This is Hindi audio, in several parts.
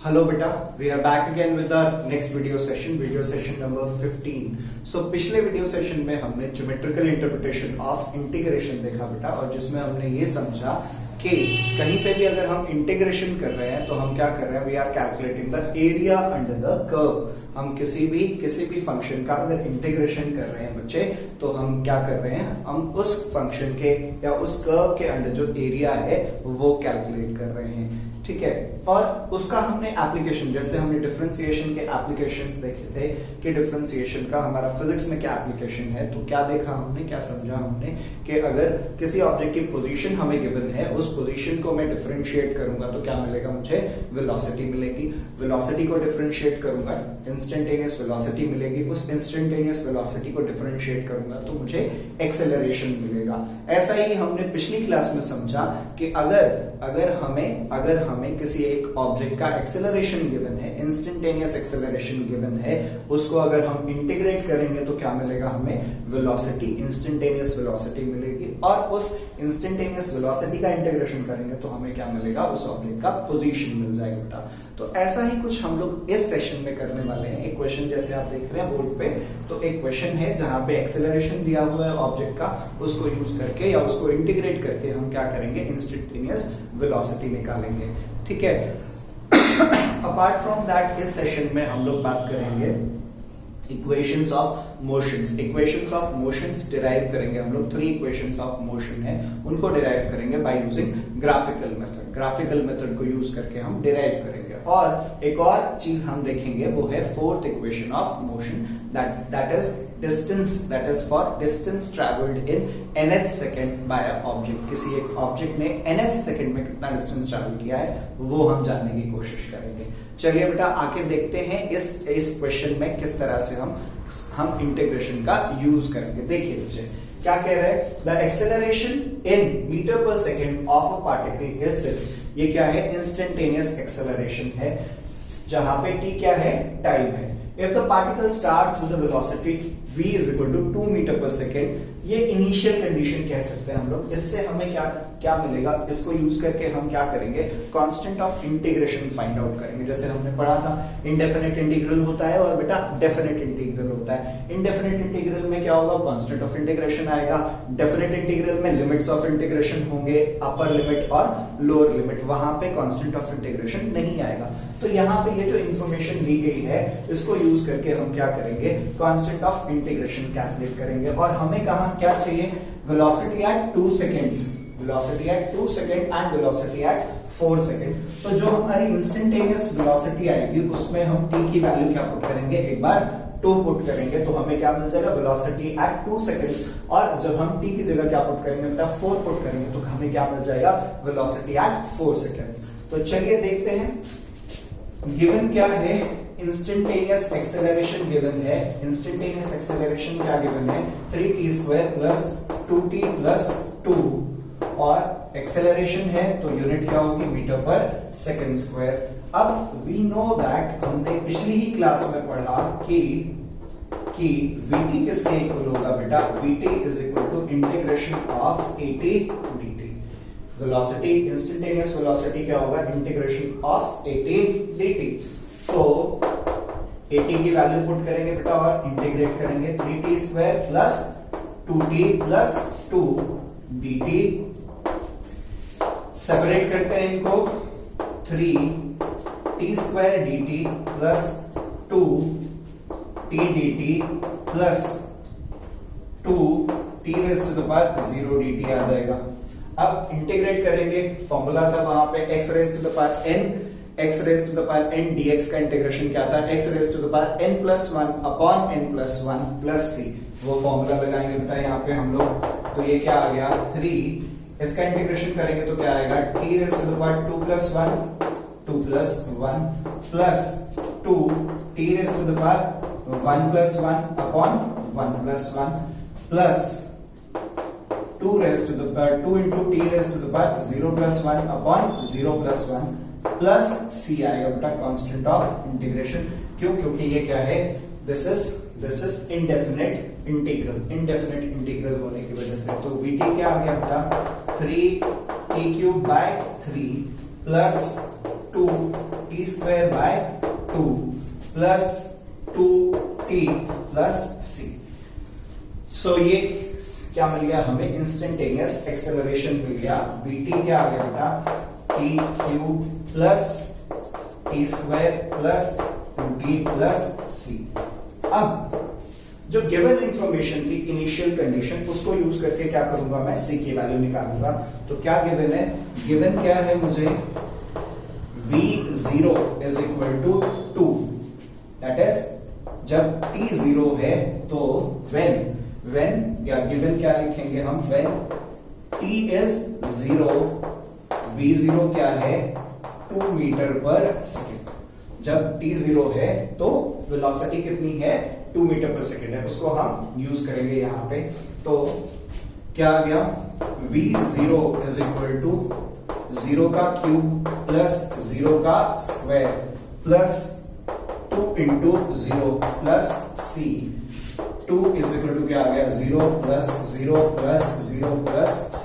Hello beta, we are back again with our next video session number 15. So पिछले वीडियो सेशन में हमने ज्योमेट्रिकल इंटरप्रिटेशन ऑफ इंटीग्रेशन देखा बेटा, और जिसमें हमने ये समझा कि कहीं पे भी अगर हम इंटीग्रेशन कर रहे हैं तो हम क्या कर रहे हैं, we are calculating the area under the curve. हम किसी भी फंक्शन का अगर इंटीग्रेशन कर रहे हैं बच्चे, तो हम क्या कर रहे हैं, हम उस फंक्शन के या उस कर्व के अंडर जो एरिया है वो कैलकुलेट कर रहे हैं, ठीक है। और उसका हमने एप्लीकेशन, जैसे हमने डिफरेंशिएशन के एप्लीकेशंस देखे थे कि डिफरेंशिएशन का हमारा फिजिक्स में क्या एप्लीकेशन है, तो क्या देखा हमने, क्या समझा हमने कि अगर किसी ऑब्जेक्ट की पोजीशन हमें गिवन है, उस पोजीशन को मैं डिफरेंशिएट करूंगा तो क्या मिलेगा, मुझे वेलोसिटी मिलेगी। वेलोसिटी को डिफरेंशिएट करूंगा, इंस्टेंटेनियस वेलोसिटी मिलेगी। उस इंस्टेंटेनियस वेलोसिटी को डिफरेंशिएट करूंगा तो मुझे एक्सेलरेशन मिलेगा। ऐसा ही हमने पिछली क्लास में समझा कि अगर हमें किसी एक ऑब्जेक्ट का एक्सेलरेशन गिवन है, इंस्टेंटेनियस एक्सेलरेशन गिवन है, उसको अगर हम इंटीग्रेट करेंगे तो क्या मिलेगा, हमें वेलोसिटी, इंस्टेंटेनियस वेलोसिटी मिलेगी। और उस इंस्टेंटेनियस वेलोसिटी का इंटीग्रेशन करेंगे तो हमें क्या मिलेगा, उस ऑब्जेक्ट का पोजीशन मिल जाएगा बेटा। तो ऐसा ही कुछ हम लोग इस सेशन में करने वाले हैं। एक क्वेश्चन जैसे आप देख रहे हैं बोर्ड पे, तो एक क्वेश्चन है जहां पे एक्सेलरेशन दिया हुआ है ऑब्जेक्ट का, उसको यूज करके या उसको इंटीग्रेट करके हम क्या करेंगे, इंस्टेंटेनियस वेलोसिटी निकालेंगे, ठीक है। अपार्ट फ्रॉम दैट इस सेशन में हम लोग बात करेंगे equations of motions. Equations of motions derive करेंगे हम लोग। 3 इक्वेशंस ऑफ मोशन है, उनको डिराइव करेंगे by using graphical method. Graphical method को यूज करके हम डिराइव करेंगे। और एक और चीज हम देखेंगे वो है 4th equation of motion, that is distance, that is for distance travelled in nth second by a object. किसी एक ऑब्जेक्ट ने nth सेकंड में कितना डिस्टेंस ट्रैवल किया है वो हम जानने की कोशिश करेंगे। चलिए बेटा आके देखते हैं इस क्वेश्चन में किस तरह से हम इंटीग्रेशन का यूज करेंगे। देखिए बच्चे क्या कह रहे हैं, the acceleration in metre per second of a particle is this. ये क्या है, इंस्टेंटेनियस एक्सेलरेशन है, जहां पे t क्या है, टाइम है। If the particle starts with a velocity v is equal to 2 metre per second, ये इनिशियल कंडीशन कह सकते हैं हम लोग। इससे हमें क्या मिलेगा, इसको यूज करके हम क्या करेंगे, constant of integration find out करेंगे। जैसे हमने पढ़ा था इंडेफिनिट इंटीग्रल होता है और बेटा डेफिनिट इंटीग्रल होता है। इंडेफिनिट इंटीग्रल में क्या होगा, कांस्टेंट ऑफ इंटीग्रेशन आएगा। डेफिनिट इंटीग्रल में लिमिट्स ऑफ इंटीग्रेशन होंगे, अपर लिमिट और लोअर लिमिट, वहां पे कांस्टेंट ऑफ इंटीग्रेशन नहीं आएगा। तो यहाँ पे ये जो इंफॉर्मेशन दी गई है इसको यूज करके हम क्या करेंगे, कांस्टेंट ऑफ इंटीग्रेशन कैलकुलेट करेंगे। और हमें कहा क्या चाहिए, velocity at 2 seconds, velocity at 2 second and velocity at 4 second. तो जो हमारी इंस्टेंटेनियस वेलोसिटी आएगी उसमें हम t की वैल्यू क्या पुट करेंगे, एक बार 2 पुट करेंगे तो हमें क्या मिल जाएगा, वेलोसिटी एट 2 सेकेंड्स। और जब हम t की जगह क्या पुट करेंगे बेटा, 4 पुट करेंगे तो हमें क्या मिल जाएगा, वेलोसिटी एट 4 सेकेंड्स। तो चलिए देखते हैं गिवन क्या है, इंस्टेंटेनियस एक्सेलरेशन गिवन है। इंस्टेंटेनियस एक्सेलरेशन क्या गिवन है, 3t² प्लस 2t प्लस 2, और एक्सेलरेशन है तो यूनिट क्या होगी, मीटर पर सेकेंड स्क्वायर। अब वी नो दैट, हमने पिछली ही क्लास में पढ़ा कि vt किसके इक्वल होगा बेटा, vt is equal to integration of at dt। Velocity, instantaneous velocity क्या होगा, इंटीग्रेशन ऑफ at dt। तो at की वैल्यू पुट करेंगे बेटा और इंटीग्रेट करेंगे, 3t² plus 2t plus 2 dt। Separate करते हैं इनको, 3t² dt plus 2t dt plus 2t raise to the power 0 dt आ जाएगा। अब इंटीग्रेट करेंगे, फॉर्मूला था वहां पे x raise to the power n dx का इंटीग्रेशन क्या था, x raise to the power n+1 upon n+1 plus c। वो फॉर्मूला लगाएंगे बेटा यहाँ पे हम लोग, तो ये क्या आ गया, 3, इसका इंटीग्रेशन करेंगे तो क्या आएगा, t raise to the power 2+1 plus 2t raise to the power 1+1 upon 1+1 plus 2 raise to the power 2 into t raise to the power 0+1 upon 0+1 plus c आएगा बेटा, कांस्टेंट ऑफ इंटीग्रेशन। क्यों, क्योंकि ये क्या है, this is indefinite integral, indefinite integral होने की वजह से। तो vt क्या आ गया बेटा, 3t³ by 3 plus 2 2t square by 2 plus 2t plus c। सो ये क्या मिल गया हमें, इंस्टेंटेनियस एक्सेलरेशन मिल गया। vt क्या आ गया बेटा, t cube plus t square plus 2t plus c। अब जो गिवन इंफॉर्मेशन थी इनिशियल कंडीशन, उसको यूज करके क्या करूंगा मैं, c की वैल्यू निकालूंगा। तो क्या गिवन है, गिवन क्या है मुझे, v0 is equal to 2, that is जब t 0 है तो when या गिवन क्या लिखेंगे हम, when t is 0, v0 क्या है 2 मीटर पर सेकेंड। जब t 0 है तो वेलोसिटी कितनी है, 2 मीटर पर सेकेंड है, उसको हम यूज करेंगे यहां पे। तो क्या आ गया, v0 इज इक्वल टू 0 का क्यूब प्लस 0 का square plus 2 into 0 plus c। 2 is equal to क्या आ गया, 0 plus 0 plus 0 plus c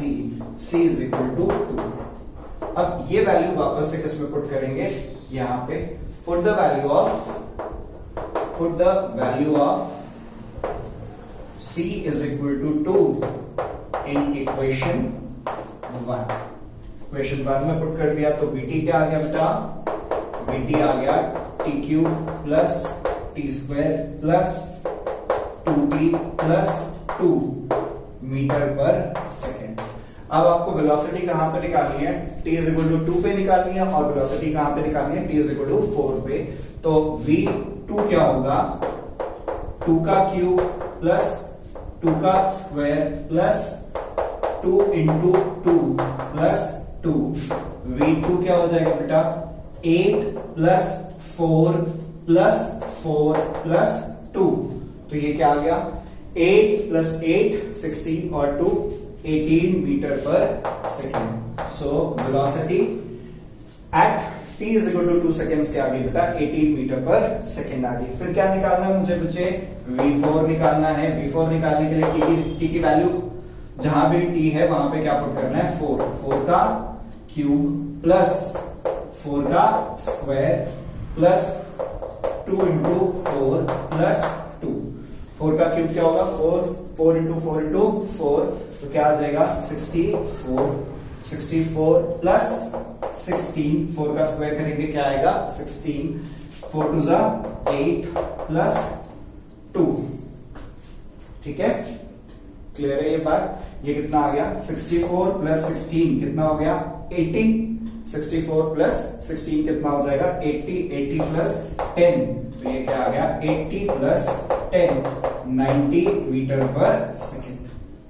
is equal to 2। अब ये वैल्यू वापस से किसमें पुट करेंगे, यहां पे put the value of c is equal to 2 in equation 1। Equation 1 में पुट कर दिया तो vt क्या आ गया बेटा, vt आ गया t cube plus t square plus 2t plus 2 metre per second. अब आपको वेलोसिटी कहां पे निकालनी है, t इज इक्वल टू 2 पे निकालनी है, और वेलोसिटी कहां पे निकालनी है, t इज इक्वल टू 4 पे। तो v2 क्या होगा, 2 का क्यूब प्लस 2 का square plus 2 into 2 plus 2। v2 क्या हो जाएगा बेटा, 8 प्लस 4 प्लस 4 प्लस 2। तो ये क्या आ गया, 8 प्लस 8 16 और 2 18 metre per second. So velocity at t is equal to 2 seconds के आगे बेटा 18 मीटर पर सेकेंड आ गई। फिर क्या निकालना है मुझे बच्चे, v4 निकालना है। v4 निकालने के लिए t की वैल्यू जहां भी t है वहां पे क्या पुट करना है, 4 का क्यूब प्लस 4 का स्क्वायर प्लस 2 इंटू 4 प्लस 2। 4 का क्यूब क्या होगा, 4 इंटू 4 इंटू 4, तो क्या आ जाएगा 64 प्लस 16, 4 का स्क्वायर करेंगे क्या आएगा 16, 4 टू जा 8 प्लस 2। ठीक है, क्लियर है ये बात। ये कितना आ गया, 64 प्लस 16 कितना हो गया 80, 64 प्लस 16 कितना हो जाएगा 80, 80 प्लस 10, तो ये क्या आ गया 80 plus 10, 90 metre per second.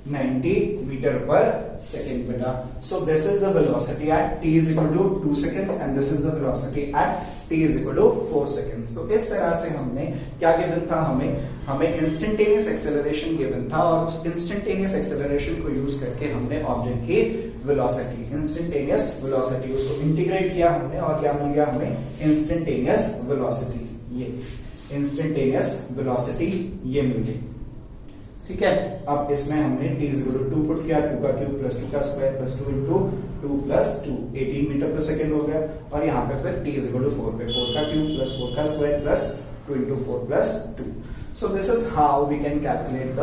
90 metre per second बेटा। सो this is the velocity at t is equal to 2 seconds and this is the velocity at t is equal to 4 seconds। तो इस तरह से हमने क्या गिवन था, हमें इंस्टेंटेनियस एक्सेलरेशन गिवन था, और उस इंस्टेंटेनियस एक्सेलरेशन को यूज करके हमने ऑब्जेक्ट की वेलोसिटी, इंस्टेंटेनियस वेलोसिटी, उसको इंटीग्रेट किया हमने, और क्या मिल गया हमें, इंस्टेंटेनियस वेलोसिटी। ये इंस्टेंटेनियस वेलोसिटी ये मिल गई। ठीक है, अब इसमें हमने t is equal to 2 put किया, 2 का क्यूब प्लस 2 का square plus 2 into 2 plus 2, 18 metre per second हो गया। और यहाँ पे फिर t इज इक्वल टू 4 पे 4 का क्यूब प्लस 4 का square plus 2 into 4 plus 2। So this is how we can calculate the,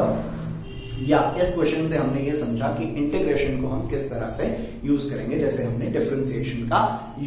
या इस क्वेश्चन से हमने ये समझा कि इंटीग्रेशन को हम किस तरह से यूज करेंगे, जैसे हमने डिफरेंशिएशन का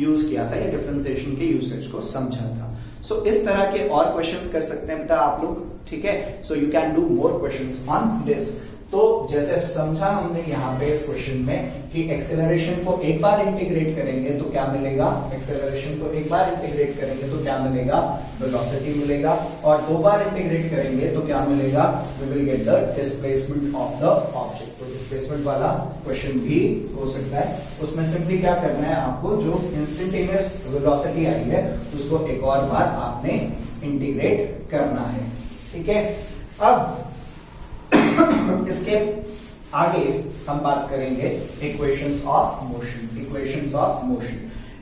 यूज किया था या डिफरेंशिएशन के यूसेज को समझा था। सो इस तरह के और क्वेश्चंस कर सकते हैं बेटा आप लोग। ठीक है, so you can do more questions on this. तो जैसे समझा हमने यहाँ पे इस क्वेश्चन में कि एक्सेलरेशन को एक बार इंटीग्रेट करेंगे तो क्या मिलेगा, एक्सेलरेशन को एक बार इंटीग्रेट करेंगे तो क्या मिलेगा, वेलोसिटी मिलेगा, और 2 बार इंटीग्रेट करेंगे तो क्या मिलेगा, we will get the displacement of the object. तो डिस्प्लेसमेंट वाला क्वेश्चन भी हो सकता है। उसमें सिंपली क्या करना है आपको, जो इंस्टेंटेनियस वेलोसिटी आई है उसको एक और बार आपने इंटीग्रेट करना है। ठीक है, अब इसके आगे हम बात करेंगे equations of motion. Equations of motion,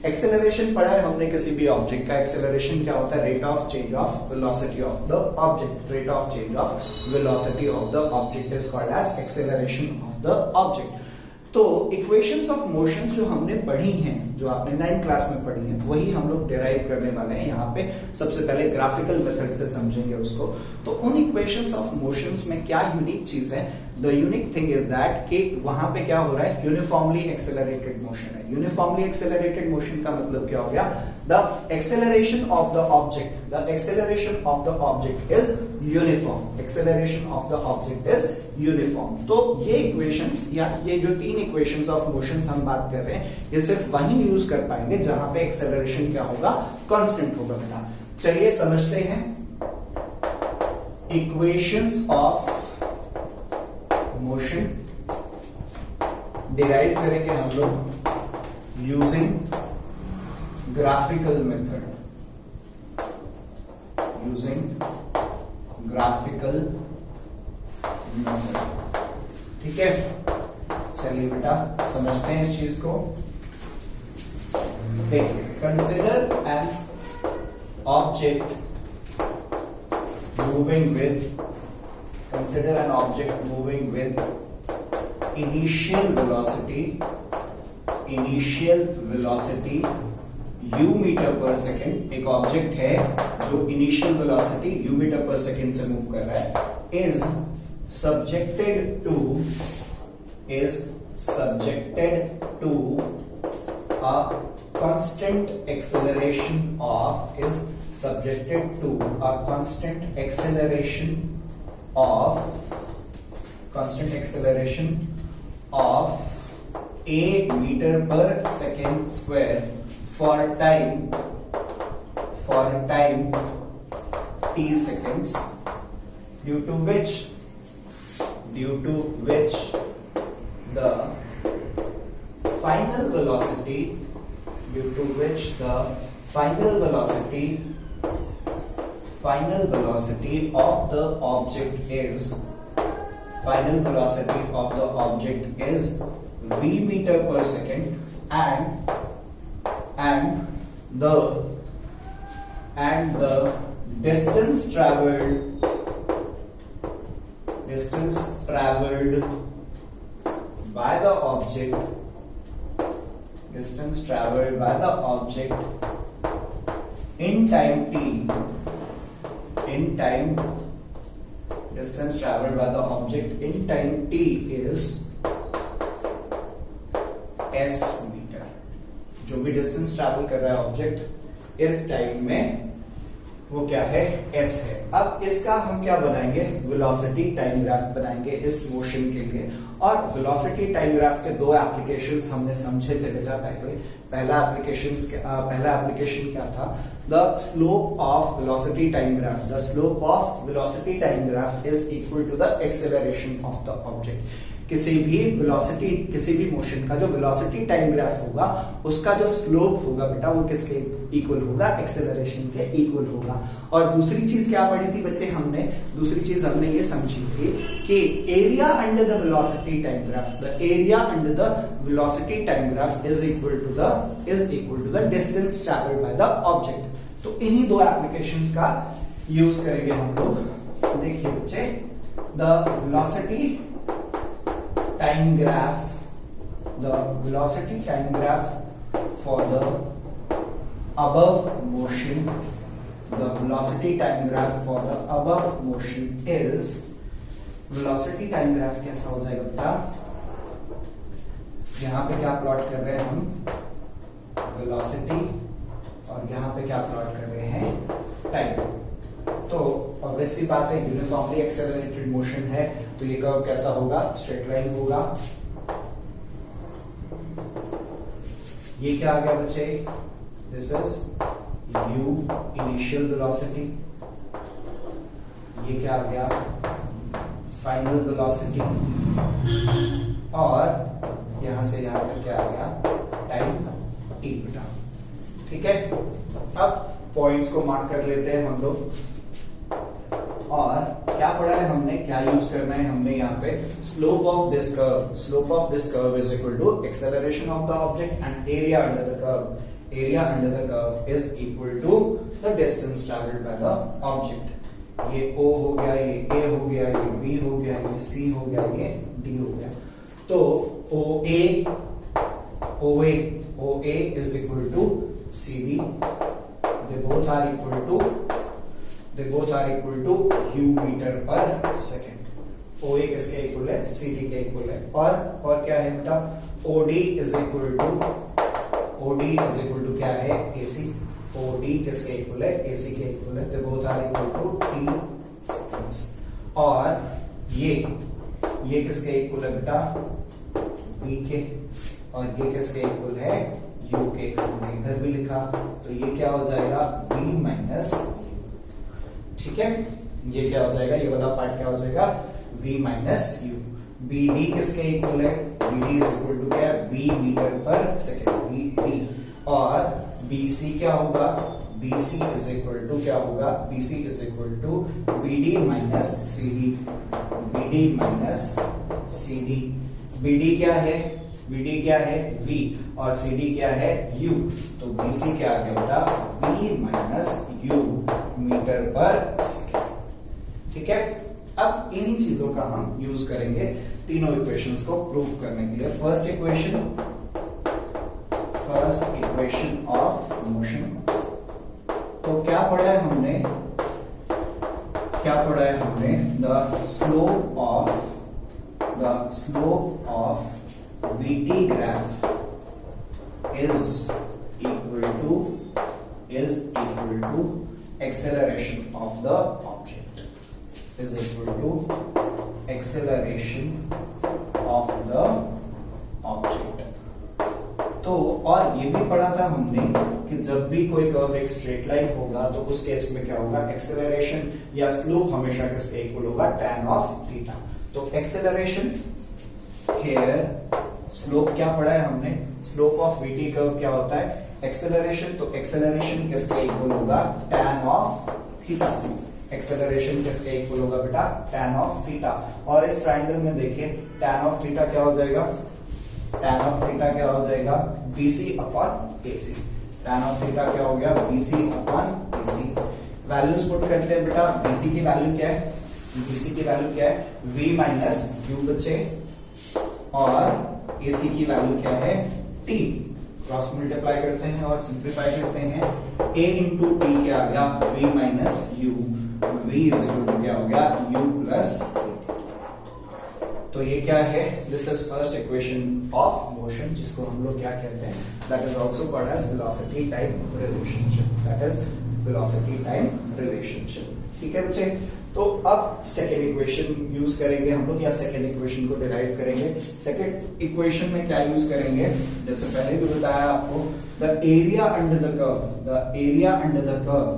acceleration पढ़ा है हमने किसी भी ऑब्जेक्ट का। एक्सेलरेशन क्या होता है, rate of change of velocity of the object. Rate of change of velocity of the object is called as acceleration of the object. तो इक्वेशंस ऑफ मोशंस जो हमने पढ़ी हैं, जो आपने 9th क्लास में पढ़ी हैं, वही हम लोग डिराइव करने वाले हैं यहाँ पे। सबसे पहले ग्राफिकल मेथड से समझेंगे उसको। तो उन इक्वेशंस ऑफ मोशंस में क्या यूनिक चीज है? The unique thing is that कि वहां पे क्या हो रहा है, यूनिफॉर्मली एक्सेलरेटेड मोशन है। यूनिफॉर्मली एक्सेलरेटेड मोशन का मतलब क्या हो गया? The acceleration of the object, the acceleration of the object is uniform, acceleration of the object is uniform. तो ये इक्वेशंस या ये जो 3 इक्वेशंस ऑफ मोशंस हम बात कर रहे हैं, ये सिर्फ वहीं यूज कर पाएंगे जहां पे एक्सेलरेशन क्या होगा, कांस्टेंट होगा बेटा। चलिए समझते हैं इक्वेशंस ऑफ मोशन डिराइव करेंगे हम लोग using graphical method, using graphical method. ठीक है, चलिए बेटा समझते हैं इस चीज को। देखिए, consider an object moving with, consider an object moving with initial velocity u meter per second। एक ऑब्जेक्ट है जो initial velocity u metre per second से मूव कर रहा है, is subjected to a constant acceleration of, is subjected to a constant acceleration of a meter per second square for time t seconds, due to which the final velocity of the object is v meter per second, and the distance traveled by the object in time t, distance traveled by the object in time t is s metre. जो भी डिस्टेंस ट्रैवल कर रहा है ऑब्जेक्ट इस टाइम में, वो क्या है, s है। अब इसका हम क्या बनाएंगे, वेलोसिटी टाइम ग्राफ बनाएंगे इस मोशन के लिए। और वेलोसिटी टाइम ग्राफ के 2 एप्लीकेशंस हमने समझे थे बेटा पहले। पहला एप्लीकेशन क्या था, the slope of velocity time graph, the slope of velocity time graph is equal to the acceleration of the object. किसी भी मोशन का जो वेलोसिटी टाइम ग्राफ होगा, उसका जो स्लोप होगा बेटा, वो किसके इक्वल होगा, एक्सेलरेशन के इक्वल होगा। और दूसरी चीज क्या पढ़ी थी बच्चे हमने, दूसरी चीज हमने ये समझी थी कि area under the velocity time graph, the area under the velocity time graph is equal to the distance travelled by the object. तो इन्हीं 2 एप्लीकेशंस का यूज करेंगे हम लोग। देखिए बच्चे, the velocity time graph, the velocity time graph for the above motion, the velocity time graph for the above motion is, velocity time graph कैसा हो जाएगा बेटा, यहाँ पे क्या प्लॉट कर रहे हैं हम, velocity, और यहाँ पे क्या प्लॉट कर रहे हैं, टाइम। तो ऑब्वियसली बात है, यूनिफॉर्मली एक्सेलरेटेड मोशन है, तो ये कर्व कैसा होगा, स्ट्रेट लाइन होगा। ये क्या आ गया बच्चे, this is u initial velocity, ये क्या आ गया, फाइनल वेलोसिटी, और यहां से यहां तक क्या आ गया, टाइम t बेटा। ठीक है, अब पॉइंट्स को मार्क कर लेते हैं हम लोग। और क्या पढ़ा है हमने, क्या यूज करना है हमने यहाँ पे, slope of this curve is equal to acceleration of the object and area under the curve is equal to the distance travelled by the object. ये O हो गया, ये A हो गया, ये B हो गया, ये C हो गया, ये D हो गया। तो OA is equal to CD. They both are equal to U meter per second. OA किसके इक्वल है? CD के इक्वल है. और क्या है बेटा? OD is equal to क्या है? AC. OD किसके इक्वल है? AC के इक्वल है. They both are equal to T seconds. और ये किसके इक्वल है बेटा? V के. और ये किसके इक्वल है? U के. हमने इधर भी लिखा, तो ये क्या हो जाएगा? V minus U. ठीक है, ये क्या हो जाएगा? ये वाला पार्ट क्या हो जाएगा? V minus U. BD किसके इक्वल है? BD इज इक्वल टू क्या? V metre per second. BD. और BC क्या होगा? BC इज इक्वल टू क्या होगा? BC is equal to BD minus CD. BD minus CD. BD क्या है? BD क्या है? V. और CD क्या है? U. तो BC क्या आ गया बेटा? V minus U metre per second. ठीक है, अब इन्हीं चीजों का हम यूज करेंगे तीनों इक्वेशंस को प्रूव करने के लिए. First equation of motion. तो क्या पढ़ा है हमने? The slope of VT graph is equal to acceleration of the object. Is equal to acceleration of the object. तो और ये भी पढ़ा था हमने कि जब भी कोई कर्व एक स्ट्रेट लाइन होगा तो उस केस में क्या होगा? एक्सेलरेशन या स्लोप हमेशा किसके इक्वल होगा? tan of theta. तो एक्सेलरेशन हियर, स्लोप क्या पढ़ा है हमने? स्लोप ऑफ VT कर्व क्या होता है? एक्सेलरेशन. तो एक्सेलरेशन किसके इक्वल होगा? tan of theta. एक्सेलरेशन किसके इक्वल होगा बेटा? tan of theta. और इस ट्रायंगल में देखिए tan ऑफ थीटा क्या हो जाएगा? tan ऑफ थीटा क्या हो जाएगा? BC upon AC. tan of theta क्या हो गया? BC upon AC. Values put करते हैं बेटा. BC की वैल्यू क्या है? BC की वैल्यू क्या है? V माइनस U बचे. और AC की वैल्यू क्या है? T. क्रॉस मल्टीप्लाई करते हैं और सिंप्लीफाई करते हैं. A इंटू T क्या आ गया? V minus U. V is equal to क्या हो गया? U plus. तो ये क्या है? This is first equation of motion, जिसको हम लोग क्या कहते हैं? That is also called as velocity time relationship. ठीक है बच्चे, तो अब सेकेंड इक्वेशन यूज करेंगे हम लोग, या सेकेंड इक्वेशन को डिराइव करेंगे. सेकेंड इक्वेशन में क्या यूज करेंगे? जैसे पहले भी बताया आपको, the area under the curve.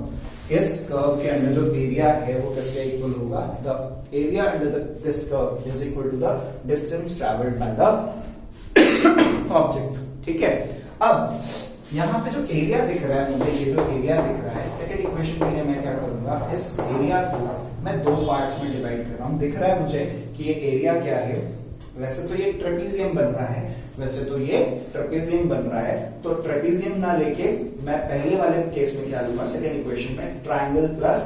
इस कर्व के अंदर जो एरिया है वो किसके इक्वल होगा? The area under this curve is equal to the distance travelled by the object. ठीक है, अब यहाँ पे जो एरिया दिख रहा है मुझे, ये जो एरिया दिख रहा है, सेकेंड इक्वेशन के लिए मैं क्या करूंगा? इस एरिया को मैं दो पार्ट्स में डिवाइड कर रहा हूं. दिख रहा है मुझे कि ये एरिया क्या है? वैसे तो ये ट्रेपीजियम बन रहा है, तो ट्रेपीजियम ना लेके मैं पहले वाले केस में क्या लूंगा? सेकेंड इक्वेशन में ट्रायंगल प्लस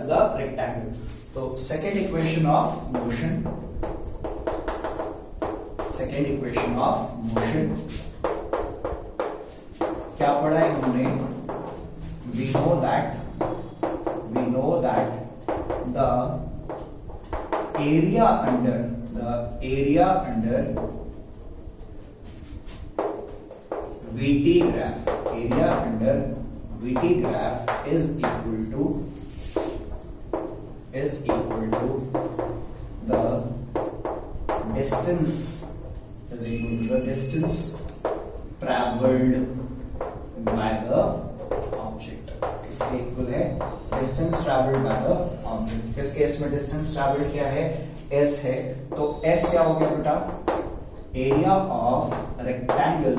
द रेक्टेंगल. तो सेकेंड इक्वेशन ऑफ मोशन क्या पढ़ा है हमने? we know that the area under VT graph is equal to the distance traveled by the object. इसके इक्वल है distance traveled by the object. इस केस में distance traveled क्या है? S है. तो S क्या हो गया बेटा? Area of rectangle.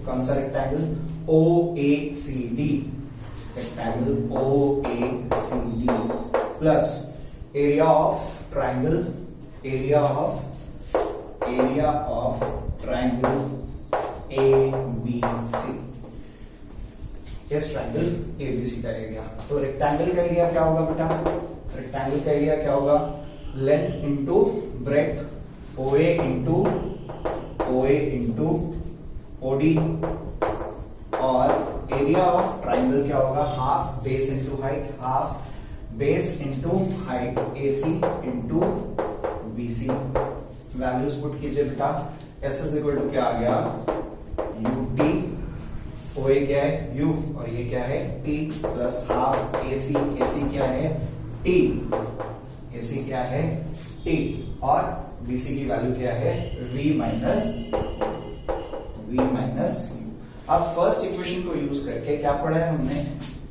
कौन सा rectangle? OACD. Rectangle OACD plus area of triangle ABC. इस ट्रायंगल ABC का एरिया. तो रेक्टेंगल का एरिया क्या होगा बेटा? रेक्टेंगल का एरिया क्या होगा? Length into breadth, OA into OD, और एरिया ऑफ ट्राइंगल क्या होगा, half base into height, half base into height, AC into BC। Values put कीजिए बेटा। S इज इक्वल टू क्या आ गया, UT, OA क्या है U, और ये क्या है T, plus half AC, AC क्या है T, AC क्या है T, और BC की वैल्यू क्या है V माइनस U। अब फर्स्ट इक्वेशन को यूज करके क्या पढ़ा है हमने,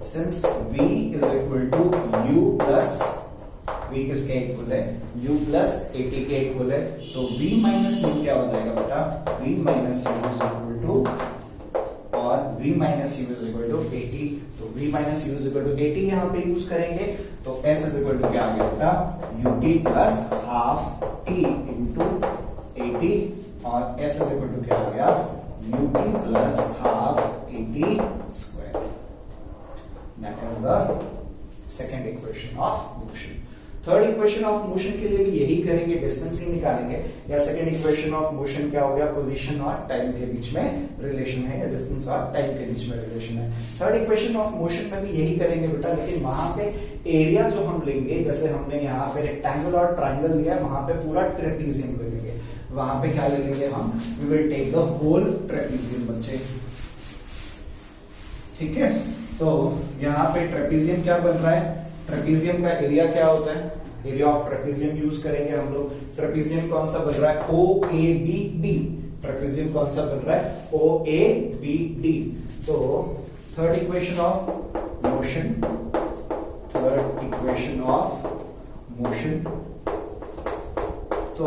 since V is equal to U plus, V किसके इक्वल है, U प्लस AT के इक्वल है, तो V माइनस U क्या हो जाएगा बेटा, V minus U is equal to, और V minus U is equal to AT, तो V minus U is equal to AT यहाँ पे यूज करेंगे, तो S इज इक्वल टू क्या आ गया बेटा, UT plus half T into AT, और S इज इक्वल टू क्या आ गया, UT plus half AT square. That is the second equation of motion. Third equation of motion के लिए भी यही करेंगे, डिस्टेंस ही निकालेंगे, या सेकंड इक्वेशन ऑफ मोशन क्या हो गया, पोजीशन और टाइम के बीच में रिलेशन है, या डिस्टेंस और टाइम के बीच में रिलेशन है। थर्ड इक्वेशन ऑफ मोशन में भी यही करेंगे बेटा, लेकिन वहां पे एरिया जो हम लेंगे, जैसे हमने यहाँ पे रेक्टेंगल और ट्राइंगल लिया है, वहां पे पूरा ट्रेपीजियम ले लेंगे, वहां पे क्या ले लेंगे हम, we will take the whole trapezium बच्चे, ठीक है। तो यहाँ पे ट्रेपीजियम क्या बन रहा है, ट्रेपीजियम का एरिया क्या होता है, एरिया ऑफ ट्रेपीजियम यूज करेंगे हम लोग। ट्रेपीजियम कौन सा बन रहा है, OABD, ट्रेपीजियम कौन सा बन रहा है, OABD। तो third equation of motion, third equation of motion, तो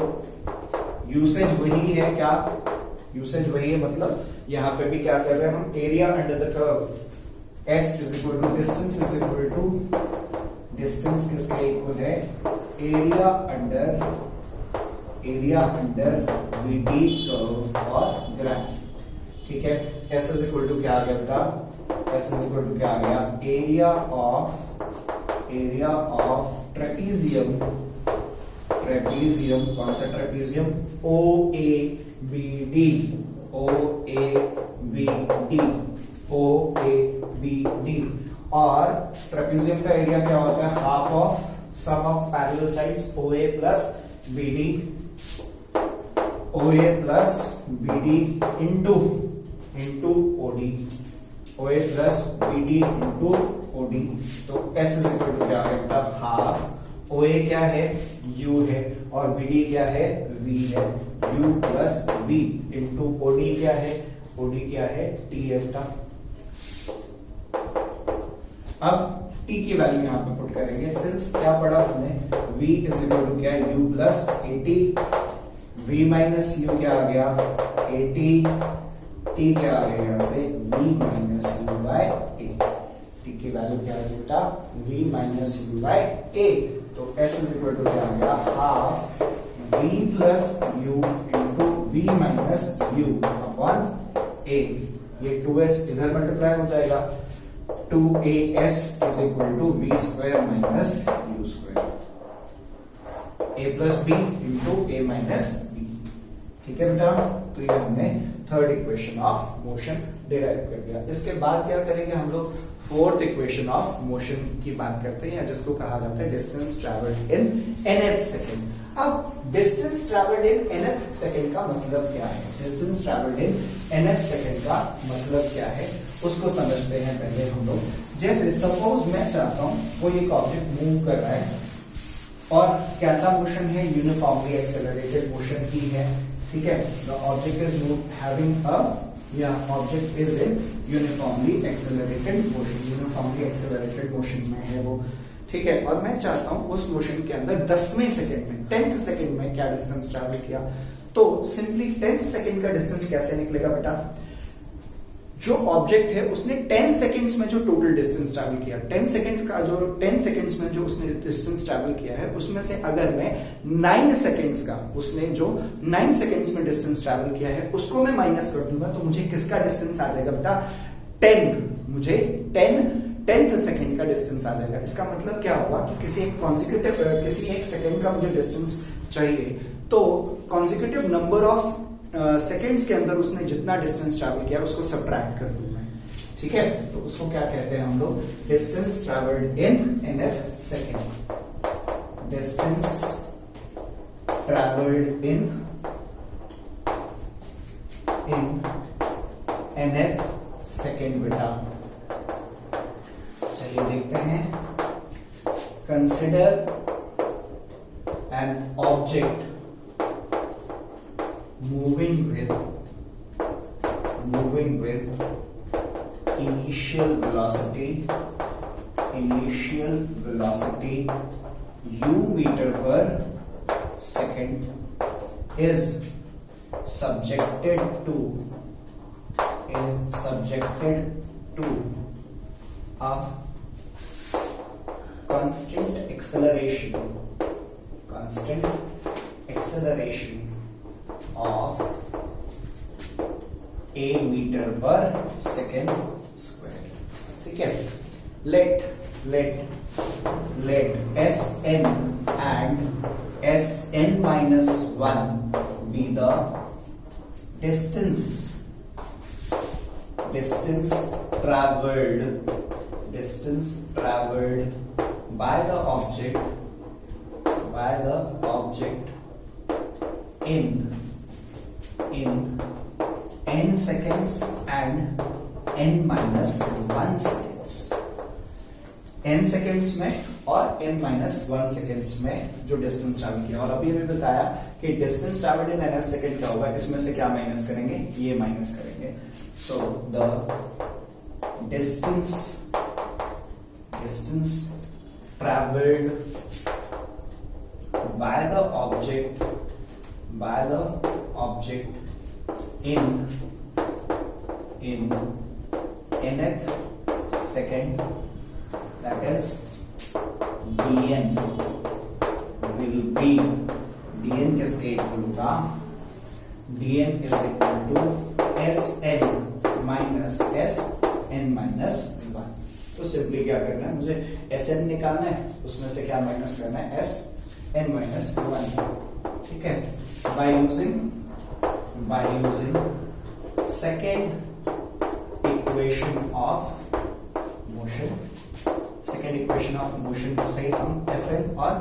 यूसेज वही है, क्या यूसेज वही है, मतलब यहां पे भी क्या कर रहे हैं हम, area under the curve, S is equal to distance is equal to, distance किसके इक्वल है, एरिया अंडर VD कर्व और ग्राफ, ठीक है। S इज इक्वल टू क्या आ गया था, S इज इक्वल टू क्या आ गया, एरिया ऑफ ट्रेपीजियम, ट्रेपीजियम कौन सा ट्रेपीजियम, OABD, और ट्रेपीजियम का एरिया क्या होता है, half of sum of parallel sides OA plus BD into OD, OA plus BD into OD। तो S इज इक्वल टू क्या है, हाफ, OA क्या है U है, और BD क्या है V है, U plus V into OD क्या है, OD क्या है TF था। अब T की वैल्यू यहाँ पे पुट करेंगे, सिंस क्या पढ़ा हमने, V इज इक्वल टू क्या है, U plus AT, V minus U क्या आ गया, AT, T क्या आ गया यहाँ से, V minus U by A, T की वैल्यू क्या है बेटा, V minus U by A, तो S इज इक्वल टू क्या आ गया, half V plus U into V minus U upon A, ये 2S इधर मल्टीप्लाई हो जाएगा, 2AS is equal to V square minus U square, A plus B into A minus B, ठीक है बेटा। तो ये हमने third equation of motion derive कर दिया। इसके बाद क्या करेंगे हम लोग, फोर्थ इक्वेशन ऑफ मोशन की बात करते हैं, या जिसको कहा जाता है distance travelled in nth second. अब distance travelled in nth second का मतलब क्या है, distance travelled in nth second का मतलब क्या है, उसको समझते हैं पहले हम लोग। जैसे सपोज मैं चाहता हूं कोई एक ऑब्जेक्ट मूव कर रहा है, और कैसा मोशन है, यूनिफॉर्मली एक्सेलरेटेड मोशन ही है, ठीक है। The object is having a, या object is in uniformly accelerated motion में है वो, ठीक है। और मैं चाहता हूं उस मोशन के अंदर 10वें सेकंड में, 10th सेकंड में क्या डिस्टेंस ट्रैवल किया, तो सिंपली 10th सेकंड का डिस्टेंस कैसे निकलेगा बेटा, जो ऑब्जेक्ट है उसने 10 सेकंड्स में जो टोटल डिस्टेंस ट्रैवल किया, 10 सेकंड्स का जो 10 सेकंड्स में जो उसने डिस्टेंस ट्रैवल किया है, उसमें से अगर मैं 9 सेकंड्स का, उसने जो 9 सेकंड्स में डिस्टेंस ट्रैवल किया है उसको मैं माइनस कर दूंगा, तो मुझे किसका डिस्टेंस आ जाएगा बेटा, 10, मुझे 10 10th सेकंड का डिस्टेंस आ जाएगा। इसका मतलब क्या होगा कि किसी एक सेकंड का मुझे डिस्टेंस चाहिए, तो कॉन्जिक्यूटिव नंबर ऑफ सेकंड्स के अंदर उसने जितना डिस्टेंस ट्रैवल किया उसको सब्ट्रैक्ट कर दूं मैं, ठीक है। तो उसको क्या कहते हैं हम लोग, distance travelled in nth second, distance travelled in nth second बेटा। चलिए देखते हैं, consider an object moving with initial velocity u meter per second is subjected to a constant acceleration of a meter per second square, ठीक है। let Sn and Sn minus 1 be the distance traveled by the object in n seconds and n minus 1 seconds, n seconds में और n minus 1 seconds में जो डिस्टेंस ट्रैवल किया। और अभी अभी बताया कि distance travelled in nth second क्या होगा, इसमें से क्या माइनस करेंगे, ये माइनस करेंगे। So the distance travelled by the object in nth second, that is dn will be, dn किसके इक्वल होगा, dn is equal to Sn minus Sn minus 1। तो सिंपली क्या करना है, मुझे Sn निकालना है, उसमें से क्या माइनस करना है, Sn minus 1, ठीक है। by using second equation of motion से हम Sn और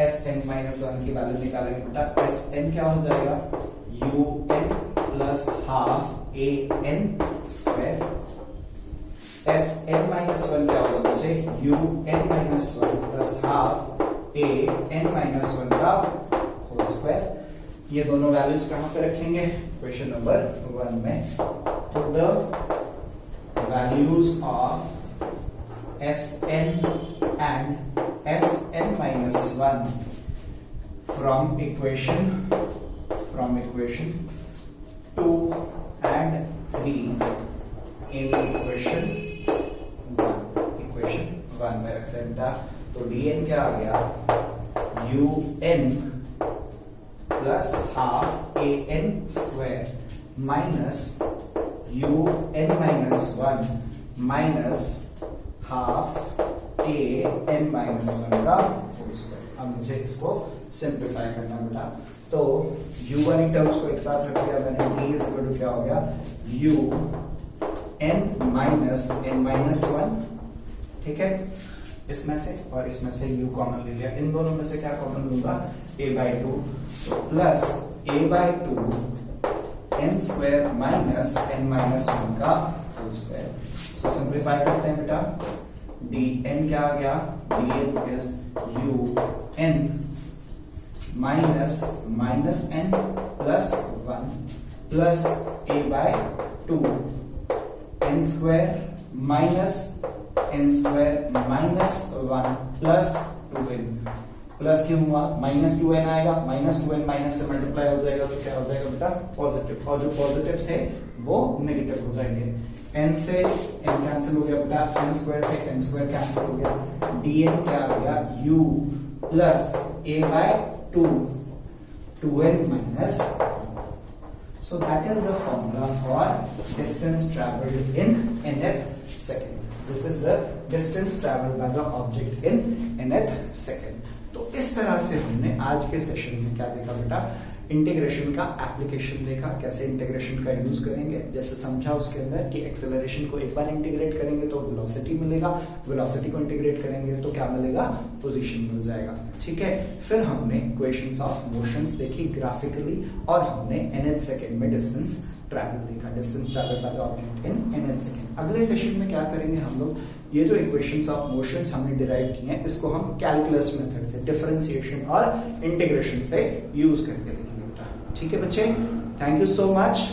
Sn minus 1 की वैल्यू निकालेंगे बेटा। Sn क्या हो जाएगा, un plus half an square, Sn minus 1 क्या होगा बच्चे, un minus 1 plus half an minus 1 का होल स्क्वायर। ये दोनों वैल्यूज कहां पे रखेंगे, क्वेश्चन नंबर 1 में। तो the values of Sn and Sn minus 1 from equation 2 and 3 in equation 1 में रख लेंगे। तो dn क्या आ गया, un plus half an square minus un minus 1 minus half an minus 1 का होल स्क्वायर। अब मुझे इसको सिंप्लीफाई करना बेटा। तो u वाली टर्म्स को एक साथ रख दिया मैंने, d इज इक्वल टू क्या हो गया, un माइनस n माइनस 1, ठीक है। इसमें से और इसमें से u कॉमन ले लिया, इन दोनों में से क्या कॉमन लूंगा, a/2 plus a/2 n square minus n minus 1 का होल स्क्वायर। इसको सिंप्लीफाई करते हैं बेटा, dn क्या आ गया, dn is un minus n plus 1 plus a/2 n square minus n square minus 1 plus 2n, plus क्यों हुआ, माइनस 2n आएगा, माइनस 2n माइनस से मल्टीप्लाई हो जाएगा तो क्या हो जाएगा बेटा, पॉजिटिव, और जो पॉजिटिव थे वो नेगेटिव हो जाएंगे। n से n कैंसिल हो गया बेटा, n स्क्वायर से n स्क्वायर कैंसिल हो गया, dn क्या आ गया, u plus a/2 2n minus 1. So that is the formula for distance traveled in nth second. This is the distance travel by the object in nth second. तो इस तरह से हमने आज के सेशन में क्या देखा बेटा, इंटीग्रेशन का एप्लीकेशन देखा, कैसे इंटीग्रेशन का यूज करेंगे, जैसे समझा उसके अंदर कि एक्सेलरेशन को एक बार इंटीग्रेट करेंगे तो वेलोसिटी मिलेगा, वेलोसिटी को इंटीग्रेट करेंगे तो क्या मिलेगा, पोजीशन मिल जाएगा। ठीक है, फिर हमने इक्वेशंस ऑफ मोशंस देखी ग्राफिकली, और हमने nth सेकंड में डिस्टेंस ट्रैवल देखा, distance travel by the object in nth second. अगले सेशन में क्या करेंगे हम लोग, ये जो इक्वेशंस ऑफ मोशंस हमने डिराइव किए हैं इसको हम कैलकुलस मेथड से, डिफरेंशिएशन और इंटीग्रेशन से यूज करके देखेंगे बेटा। ठीक है बच्चे, थैंक यू सो मच।